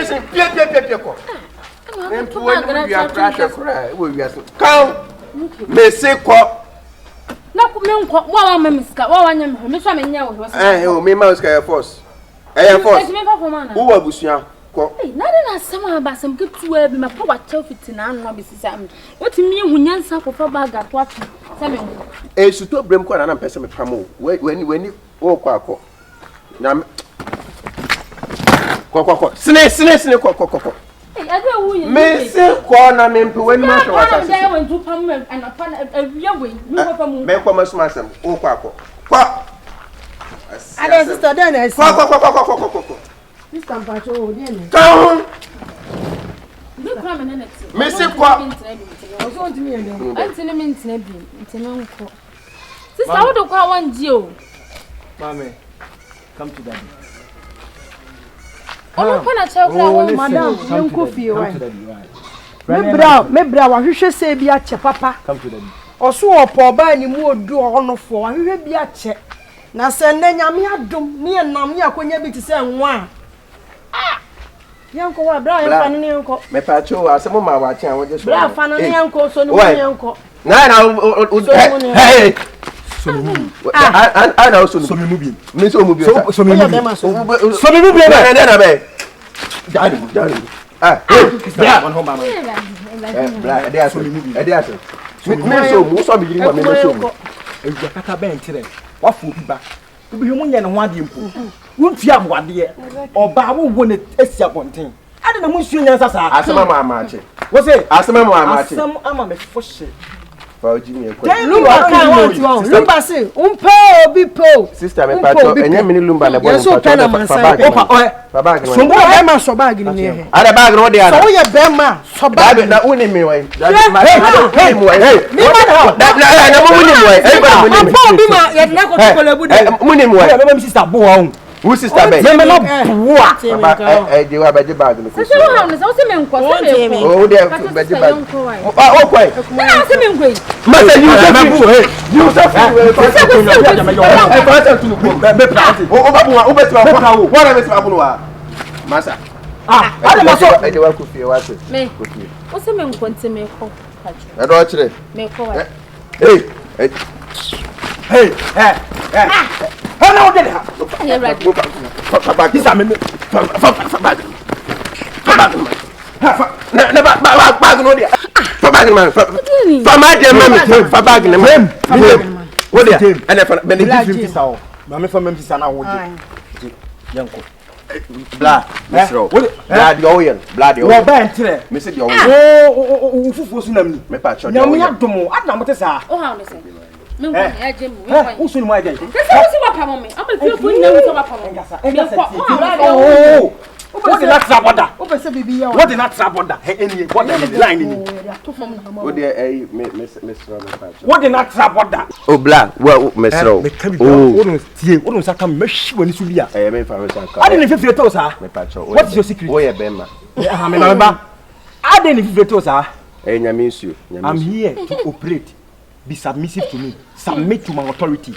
listen. Pia. Nem tu we are crash. We are come. Me say ko. Na ku me nko wa mamiska wa nya me so amenya wo o me ma uska force force wo wa busua ko na na sama ba sam ketu abi ma pa wa chew fitina no be sisa am otimi ehunyansa ko fa ba ga to atu same nko suto brem ko na pese me pamo weni wo ko akọ na ko sine ko me se ko na me mpe weni ma so asa se wen du pam and apa awie we mi ko pam me ko masuma asem wo ko akọ ko ada sister den esi ko sister mpacho o den come me kwa me na next me se kwa o so ntimi yen dem antini me ntina bi ntina nko sister wo do kwa wanji o mama come to daddy oh ko na chew kwa wo madam yenko fie wa me bra wa hwehwe se bi ache papa come to daddy oso opo ba ni mu odu onofo wa hwehwe bi ache na se nne nyame adom ne nam ya konya bi ti se nwa yanko wa bra ya fa ne yanko me pa cho asemo ma wa chen wo je so bra fa ne yanko so ne yanko na hey so me mu ana so me mu bi me so mu bi so me mu bi na be dadu bra on home mama bra dey so me mu bi me so mu so bi ni me so mu eja kata ben tire wa fu bi ba bi hu nya ne ho ade mpo wontu abode oba wo ne esia bonten ade na munsuo nya sasa asema ma ache wo se asema ma ache asem ama me foshe fa oji mi ekwa lumba ka want one lumba se umpo obi po sister me pato enye mini lumba na bon fa bag so mo be ma so bag ni he ada bag no de ana so wo ye be ma so bag na uni mi wai hey mi ma na mo uni mi wai everybody uni mi apo bi ma ye na ko kolebu de uni mi wai me sister bo wa who sister be me no boa de wa baje bag no ko so wo ha no so se me nko se me o de baje bag o kwai na se me nko ma se you say o ba ti wa ko wa na me ti ba bunu wa masa ale maso de wa ko fie wa se me o se me nko nti me ko e do chire me ko wa hey Hello, get her. Yeah, right. Bag. This am me. Bag. Bag no dia. Bag man. My dear man. Bag no man. What dia? And if benefit 50 saw. Mama for me sister na wo je. Yanko. Bla. Misro. Bla di oil. Bla di oil. Wo ba entere. Me say di oil. Oh, fufu so na mi. Me pa cho. Nyam ya domo. Adna mo te sa. O ha no se. Me nko ya je mu. Wo so ni mo aje. Kese wo si wa pa mo me. Ama fi fu nya wo so wa pa mo. Oh. What the next border? o be se bibi ya What the next border? Hey, any what the line ni? O de misro me pa cho. What the next border? O bla. Well, misro. Oh, no tie. Wo no sa kam meshi wani su bia. Me fa me san ka. Ade ni fifire to sa. Me pa cho. What is your secret? O ye bema. Ah, me na ba. Ade ni fifire to sa. Nyame nsuo. I'm here to operate. Be submissive to me. Submit to my authority.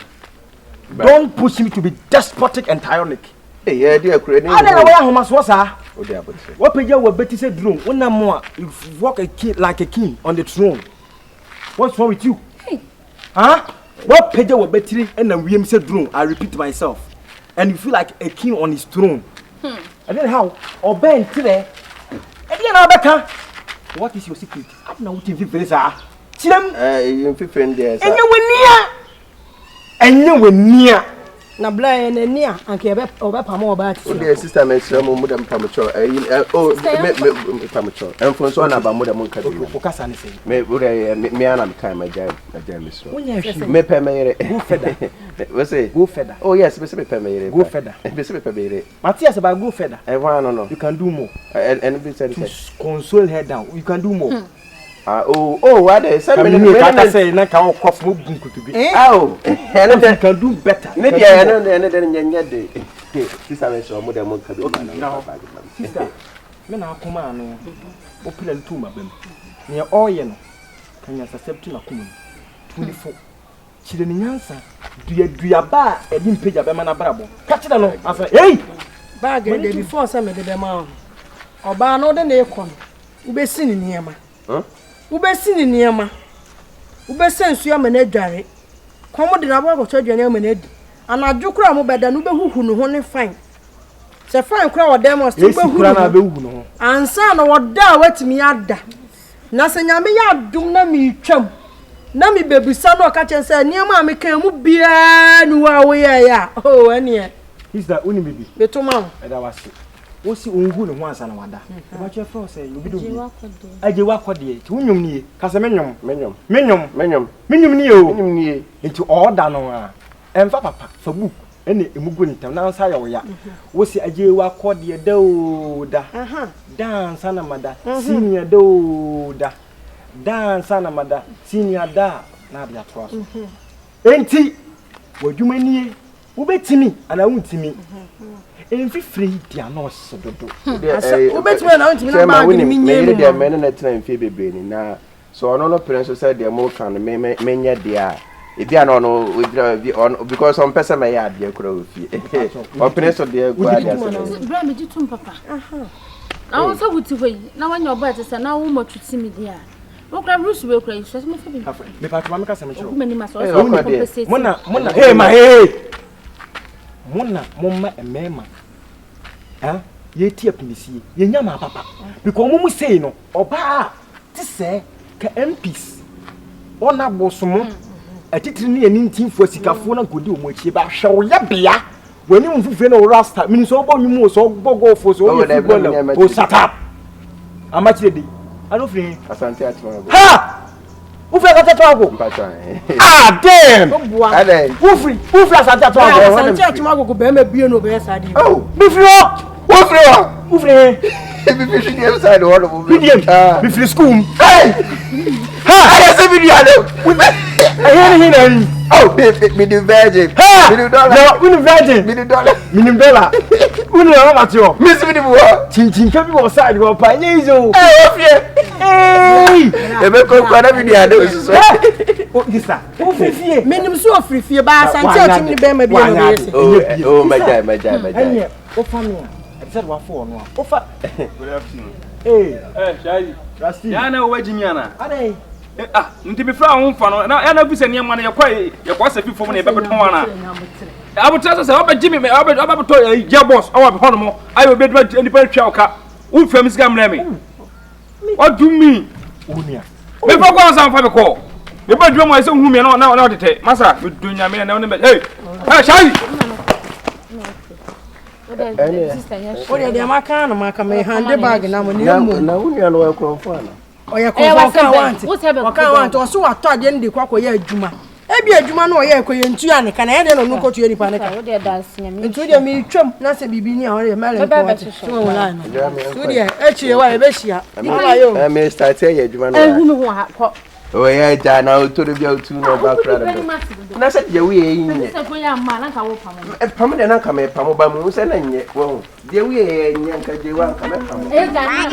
Don't push me to be despotic and tyrannic. Hey, yeah, dear Crane. I don't know where Homas was. Oh, dear, what page will Betty say drone? One more, you walk a king like a king on the throne. What's wrong with you? Huh? What page will Betty and then William said drone? I repeat myself. And you feel like a king on his throne. And then how? Or Ben today. And then Abeka. What is your secret? I don't know what you feel. You friend there. And you were near. na bla ene nia anke obe pamo oba ati. O de sister me sra mo modem pamocho. Me pamocho. Enfo so na ba modem nka bi. O kasa ne sei. Me me ana me kan ma jai me sra. Wonya hwe. Me pe me yere. Go feather. We say go feather. Oh yes, me say me pe me yere. Go feather. Me say me pe me yere. Matthias about go feather. No. You can do more. And be said console her down. You can do more. What they say me say na ka okof mo bunkutubi. And can do better. Maybe I know nyanya de. Sister me so mo dem nka bi na. Sister, me na akoma no. O plan tu ma bam. Ne oye no. Kanya susceptible na kuma. 24. Chire ni nyansa. Dua ba edi mpeja be ma na brabo. Ka chire no. Asa, hey! Bag de before say me de be ma. Oba no de na ekon. Ubesi ni niema. Ubesi ni niema. Ubesi nsu ya mena adware. Komo de na bo akotwa adwane ya mena adi. Anadwo kura mo beda no be huhu no ho ne fine. Se fine kura wo dem still be huhu na be huhu no ho. Ansa na wo da watimi ada. Na se nyame ya dum na mi twam. Na mi bebusa no ka chense niema me kan mu bia nu wa wo ya. Oh ene. Is that uni baby? Betuma. Eda wase. Wo si ongu ne ho ansa na wada. E ba che fro say obi do. Aje wa kode. Ti wonwom nie. Ka se menwom. Menwom nie o. Menwom nie. Enti order no a. Emfa papa fa book ene emugu ntam na ansa ya wo ya. Wo si aje wa kode da. Dance na mada. Senior da. Dance na mada. Senior da na bia twa so. Enti wadwuma nie. Wo betimi ana wuntimi. Enfi free dia no sedodo. Wo betimi ana wuntimi na ma gni minye me dia me na tena mfe bebe ni na so ono no prenso say dia mo kan menya dia. Ebi ana no because on person me ya dia kura ofie. O prenso dia gwa dia so. Bra me jitum papa. Na wo so wuti hoyi na wanya oba tese na wo motuti mi dia. Wo kra bruce we kra iso me fa bi. Me pa tuma me ka se me chiro. Kuma ni ma so so compensate. Mona hey ma hey. Mona momma emema. Ye tie pinisie. Ye nyama papa. Because mumu say no oba ti se ka MPs. Ona bosomo. Atitiri ne yeni ntimfo sikafo na nkodi omo achie ba hwe wo ya bia. Wani mfufre na rasta. Mini so obo nyimu so obo golfo so o football. O shut up. Amachire di. Alo free. Asante atwa. Ha! Ufre atwa go. Ah damn. Ade. Ufre asante atwa go. Asante atwa go be ma bie no be sade. Oh, Bifro. Ufre. Bi fi dem side wo no bo. Bifre school. Hey! Ha! I say video ade. Hey. Oh, me the virgin. Me the dollar. No, we the virgin. Me the dollar. Me the dollar. We the how much yo? Miss me the wo. Chin ka bi wo side go pa nyizo. Hey, ofie. Hey! E be ko kwa na video ade so. Oh, gisa. O fifie. Menim so ofrifie ba asante atimi be ma bie no be se. Oh, my God. Anye, o fa me a. I said wa for no. O fa. Good afternoon. Hey, Shai. Trusty. Ya na wo jimi ana. Ade. Nti bi fra ho fa no. Ya na bisa ne ma na ye kwa safi fo mo na ye bebeton ana. Abutra se oba jimi me oba beto ya boss oba be hono mo. Ayo be duma nipa twa oka. Wo fam sika mra me. O do me. Onia. Me fa kwa san fa be ko. Me ba duma mo se hu me na odete. Masa me do nya me na ne. Hey. Shai. Ode de maka na maka me hande bag na mo ne mu. Na unia no ekrofo ana. Oya ko ka want. O ka want o so wato ade ndi kwakọ ya adwuma. Ebi adwuma na oya ekoye ntu ya ne kana ya de no nuko tu ya nipa ne ka. Ode dance nya me. Ntu de me twam na se bibi ni a ore mele ko. So wala no. So de echi wa e be hia. Nipa yo. Me start ya adwuma no. Ehu me ho akọ. Oh yeah, Jana, to the bill to no background. And I said, yeah, we ain't. Pam de na come pam ba mu se na nye. Wo. De we ain't yanka je wa come pam. E ga na.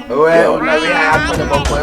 Oh, na we have for the boy.